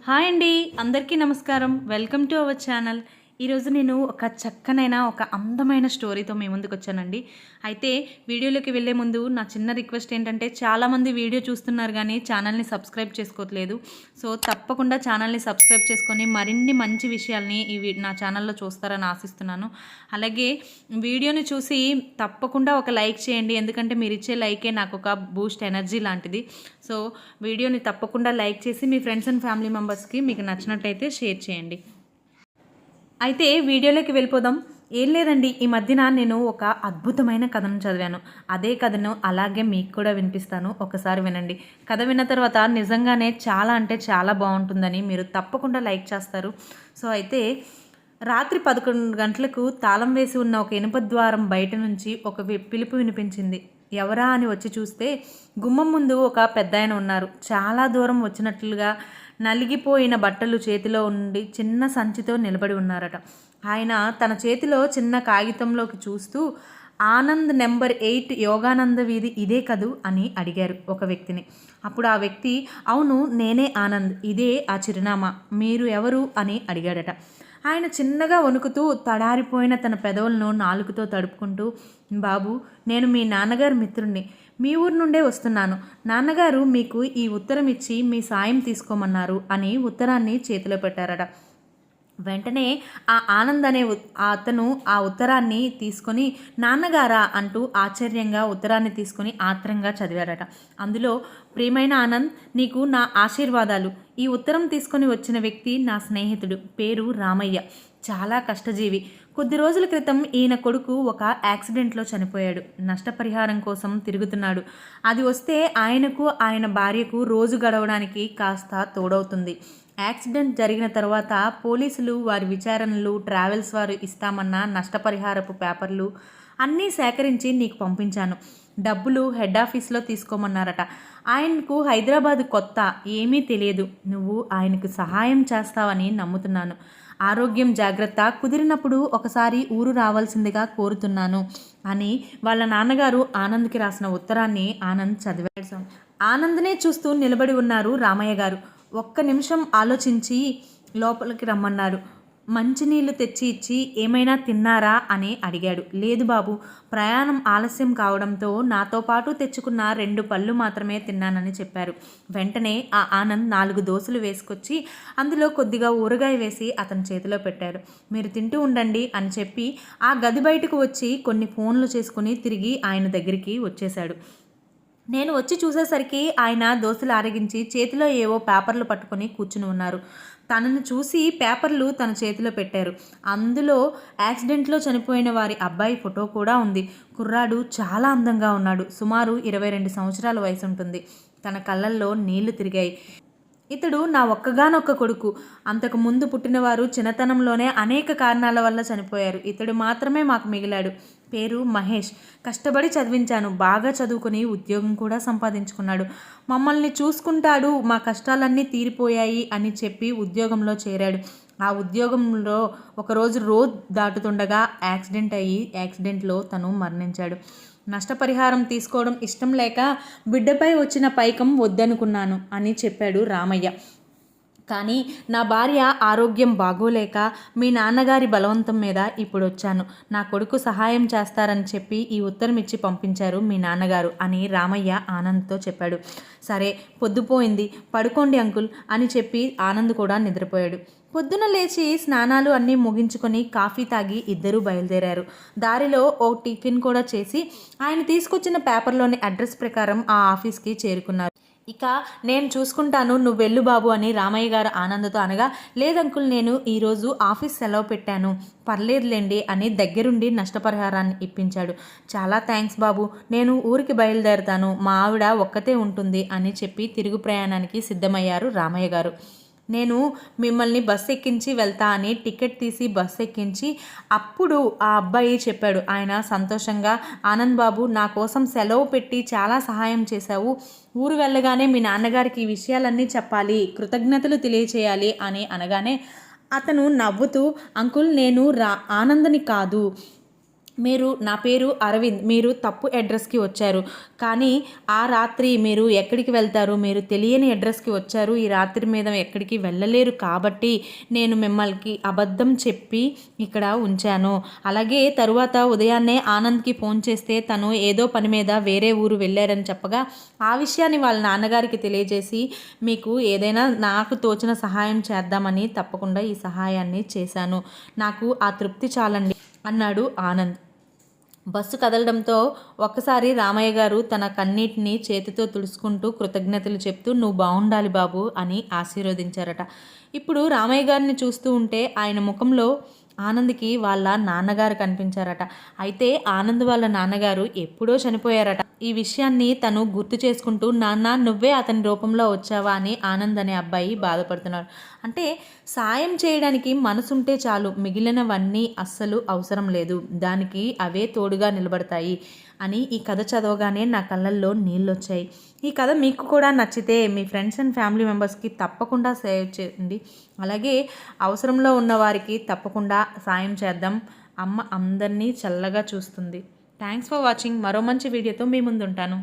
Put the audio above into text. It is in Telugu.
హాయ్ అండి, అందరికీ నమస్కారం. Welcome to our channel. ఈరోజు నేను ఒక చక్కనైన ఒక అందమైన స్టోరీతో మీ ముందుకు వచ్చానండి. అయితే వీడియోలోకి వెళ్ళే ముందు నా చిన్న రిక్వెస్ట్ ఏంటంటే, చాలామంది వీడియో చూస్తున్నారు కానీ ఛానల్ని సబ్స్క్రైబ్ చేసుకోవట్లేదు. సో తప్పకుండా ఛానల్ని సబ్స్క్రైబ్ చేసుకొని మరిన్ని మంచి విషయాల్ని నా ఛానల్లో చూస్తారని ఆశిస్తున్నాను. అలాగే వీడియోని చూసి తప్పకుండా ఒక లైక్ చేయండి, ఎందుకంటే మీరు ఇచ్చే లైకే నాకు ఒక బూస్ట్ ఎనర్జీ లాంటిది. సో వీడియోని తప్పకుండా లైక్ చేసి మీ ఫ్రెండ్స్ అండ్ ఫ్యామిలీ మెంబర్స్కి మీకు నచ్చినట్టయితే షేర్ చేయండి. అయితే వీడియోలోకి వెళ్ళిపోదాం. ఏం లేదండి, ఈ మధ్యన నేను ఒక అద్భుతమైన కథను చదివాను. అదే కథను అలాగే మీకు కూడా వినిపిస్తాను, ఒకసారి వినండి. కథ విన్న తర్వాత నిజంగానే చాలా అంటే చాలా బాగుంటుందని మీరు తప్పకుండా లైక్ చేస్తారు. సో అయితే రాత్రి 11 గంటలకు తాళం వేసి ఉన్న ఒక ఇనుప ద్వారం బయట నుంచి ఒక పిలుపు వినిపించింది. ఎవరా అని వచ్చి చూస్తే గుమ్మం ముందు ఒక పెద్దాయన ఉన్నారు. చాలా దూరం వచ్చినట్లుగా నలిగిపోయిన బట్టలు చేతిలో ఉండి చిన్న సంచితో నిలబడి ఉన్నారట. ఆయన తన చేతిలో చిన్న కాగితంలోకి చూస్తూ, ఆనంద్ నెంబర్ 8 యోగానంద వీధి ఇదే కదూ అని అడిగారు ఒక వ్యక్తిని. అప్పుడు ఆ వ్యక్తి, అవును నేనే ఆనంద్, ఇదే ఆ చిరునామా, మీరు ఎవరు అని అడిగాడట. ఆయన చిన్నగా వణుకుతూ తడారిపోయిన తన పెదవులను నాలుకతో తడుపుకుంటూ, బాబు నేను మీ నాన్నగారు మిత్రుణ్ణి, మీ ఊరు నుండే వస్తున్నాను. నాన్నగారు మీకు ఈ ఉత్తరం ఇచ్చి మీ సాయం తీసుకోమన్నారు అని ఉత్తరాన్ని చేతిలో పెట్టారట. వెంటనే ఆ ఆనంద్ అనే అతను ఆ ఉత్తరాన్ని తీసుకొని, నాన్నగారా అంటూ ఆశ్చర్యంగా ఉత్తరాన్ని తీసుకొని ఆత్రంగా చదివారట. అందులో, ప్రియమైన ఆనంద్, నీకు నా ఆశీర్వాదాలు. ఈ ఉత్తరం తీసుకొని వచ్చిన వ్యక్తి నా స్నేహితుడు, పేరు రామయ్య, చాలా కష్టజీవి. కొద్ది రోజుల క్రితం ఈయన కొడుకు ఒక యాక్సిడెంట్లో చనిపోయాడు. నష్టపరిహారం కోసం తిరుగుతున్నాడు. అది వస్తే ఆయనకు ఆయన భార్యకు రోజు గడవడానికి కాస్త తోడవుతుంది. యాక్సిడెంట్ జరిగిన తర్వాత పోలీసులు వారి విచారణలు, ట్రావెల్స్ వారు ఇస్తామన్న నష్టపరిహారపు పేపర్లు అన్నీ సేకరించి నీకు పంపించాను. డబ్బులు హెడ్ ఆఫీస్లో తీసుకోమన్నారట. ఆయనకు హైదరాబాద్ కొత్త, ఏమీ తెలియదు. నువ్వు ఆయనకు సహాయం చేస్తావని నమ్ముతున్నాను. ఆరోగ్యం జాగ్రత్త, కుదిరినప్పుడు ఒకసారి ఊరు రావాల్సిందిగా కోరుతున్నాను అని వాళ్ళ నాన్నగారు ఆనంద్కి రాసిన ఉత్తరాన్ని ఆనంద్ చదివాడు. ఆనంద్నే చూస్తూ నిలబడి ఉన్నారు రామయ్య గారు. ఒక్క నిమిషం ఆలోచించి లోపలికి రమ్మన్నారు. మంచినీళ్ళు తెచ్చి ఇచ్చి, ఏమైనా తిన్నారా అని అడిగాడు. లేదు బాబు, ప్రయాణం ఆలస్యం కావడంతో నాతో పాటు తెచ్చుకున్న 2 పళ్ళు మాత్రమే తిన్నానని చెప్పారు. వెంటనే ఆ ఆనంద్ 4 దోశలు వేసుకొచ్చి అందులో కొద్దిగా ఊరగాయ వేసి అతని చేతిలో పెట్టారు. మీరు తింటూ ఉండండి అని చెప్పి ఆ గది బయటకు వచ్చి కొన్ని ఫోన్లు చేసుకుని తిరిగి ఆయన దగ్గరికి వచ్చేశాడు. నేను వచ్చి చూసేసరికి ఆయన దోశలు ఆరగించి చేతిలో ఏవో పేపర్లు పట్టుకొని కూర్చుని ఉన్నారు. తనను చూసి పేపర్లు తన చేతిలో పెట్టారు. అందులో యాక్సిడెంట్లో చనిపోయిన వారి అబ్బాయి ఫోటో కూడా ఉంది. కుర్రాడు చాలా అందంగా ఉన్నాడు. సుమారు 22 సంవత్సరాల వయసు ఉంటుంది. తన కళ్ళల్లో నీళ్లు తిరిగాయి. ఇతడు నా ఒక్కగానొక్క కొడుకు. అంతకు ముందు పుట్టినవారు చిన్నతనంలోనే అనేక కారణాల వల్ల చనిపోయారు. ఇతడు మాత్రమే మాకు మిగిలాడు. పేరు మహేష్. కష్టపడి చదివించాను. బాగా చదువుకుని ఉద్యోగం కూడా సంపాదించుకున్నాడు. మమ్మల్ని చూసుకుంటాడు, మా కష్టాలన్నీ తీరిపోయాయి అని చెప్పి ఉద్యోగంలో చేరాడు. ఆ ఉద్యోగంలో ఒకరోజు రోడ్ దాటుతుండగా యాక్సిడెంట్లో తను మరణించాడు. నష్టపరిహారం తీసుకోవడం ఇష్టం లేక బిడ్డపై వచ్చిన పైకం వద్దనుకున్నాను అని చెప్పాడు రామయ్య. కానీ నా భార్య ఆరోగ్యం బాగోలేక మీ నాన్నగారి బలవంతం మీద ఇప్పుడు వచ్చాను. నా కొడుకు సహాయం చేస్తారని చెప్పి ఈ ఉత్తరం ఇచ్చి పంపించారు మీ నాన్నగారు అని రామయ్య ఆనంద్తో చెప్పాడు. సరే, పొద్దుపోయింది, పడుకోండి అంకుల్ అని చెప్పి ఆనంద్ కూడా నిద్రపోయాడు. పొద్దున లేచి స్నానాలు అన్నీ ముగించుకొని కాఫీ తాగి ఇద్దరూ బయలుదేరారు. దారిలో ఓ టిఫిన్ కూడా చేసి ఆయన తీసుకొచ్చిన పేపర్లోని అడ్రస్ ప్రకారం ఆ ఆఫీస్కి చేరుకున్నారు. ఇక నేను చూసుకుంటాను, నువ్వు వెళ్ళు బాబు అని రామయ్య గారు ఆనందతో అనగా, లేదంకుల్, నేను ఈరోజు ఆఫీస్ సెలవు పెట్టాను, పర్లేదులేండి అని దగ్గరుండి నష్టపరిహారాన్ని ఇప్పించాడు. చాలా థ్యాంక్స్ బాబు, నేను ఊరికి బయలుదేరుతాను, మా ఆవిడ ఒక్కతే ఉంటుంది అని చెప్పి తిరుగు ప్రయాణానికి సిద్ధమయ్యారు రామయ్య గారు. నేను మిమ్మల్ని బస్సు ఎక్కించి వెళ్తా అని టికెట్ తీసి బస్సు ఎక్కించి అప్పుడు ఆ అబ్బాయి చెప్పాడు. ఆయన సంతోషంగా, ఆనంద్ బాబు, నా కోసం సెలవు పెట్టి చాలా సహాయం చేశావు. ఊరు వెళ్ళగానే మీ నాన్నగారికి ఈ విషయాలన్నీ చెప్పాలి, కృతజ్ఞతలు తెలియచేయాలి అని అనగానే అతను నవ్వుతూ, అంకుల్, నేను ఆనందని కాదు, నా పేరు అరవింద్, మీరు తప్పు అడ్రస్కి వచ్చారు, కానీ ఆ రాత్రి మీరు ఎక్కడికి వెళ్తారు, మీరు తెలియని అడ్రస్కి వచ్చారు, ఈ రాత్రి మీద ఎక్కడికి వెళ్ళలేరు, కాబట్టి నేను మిమ్మల్ని అబద్ధం చెప్పి ఇక్కడ ఉంచాను. అలాగే తరువాత ఉదయాన్నే ఆనంద్కి ఫోన్ చేస్తే తను ఏదో పని మీద వేరే ఊరు వెళ్ళారని చెప్పగా ఆ విషయాన్ని వాళ్ళ నాన్నగారికి తెలియజేసి మీకు ఏదైనా నాకు తోచిన సహాయం చేద్దామని తప్పకుండా ఈ సహాయాన్ని చేశాను, నాకు ఆ తృప్తి చాలండి అన్నాడు ఆనంద్. బస్సు కదలడంతో ఒక్కసారి రామయ్య గారు తన కన్నీటిని చేతితో తుడుచుకుంటూ కృతజ్ఞతలు చెప్తూ నువ్వు బాగుండాలి బాబు అని ఆశీర్వదించారట. ఇప్పుడు రామయ్య గారిని చూస్తూ ఉంటే ఆయన ముఖంలో ఆనంద్కి వాళ్ళ నాన్నగారు కనిపించారట. అయితే ఆనంద్ వాళ్ళ నాన్నగారు ఎప్పుడో చనిపోయారట. ఈ విషయాన్ని తను గుర్తు చేసుకుంటూ నాన్న నువ్వే అతని రూపంలో వచ్చావా అని ఆనంద్ అనే అబ్బాయి బాధపడుతున్నారు. అంటే సాయం చేయడానికి మనసుంటే చాలు, మిగిలినవన్నీ అస్సలు అవసరం లేదు, దానికి అవే తోడుగా నిలబడతాయి అని ఈ కథ చదవగానే నా కళ్ళల్లో నీళ్ళు వచ్చాయి. ఈ కథ మీకు కూడా నచ్చితే మీ ఫ్రెండ్స్ అండ్ ఫ్యామిలీ మెంబర్స్కి తప్పకుండా షేర్ చేయండి. అలాగే అవసరంలో ఉన్న వారికి తప్పకుండా సాయం చేద్దాం. అమ్మ అందరినీ చల్లగా చూస్తుంది. Thanks for watching. మరో మంచి వీడియోతో మీ ముందుంటాను.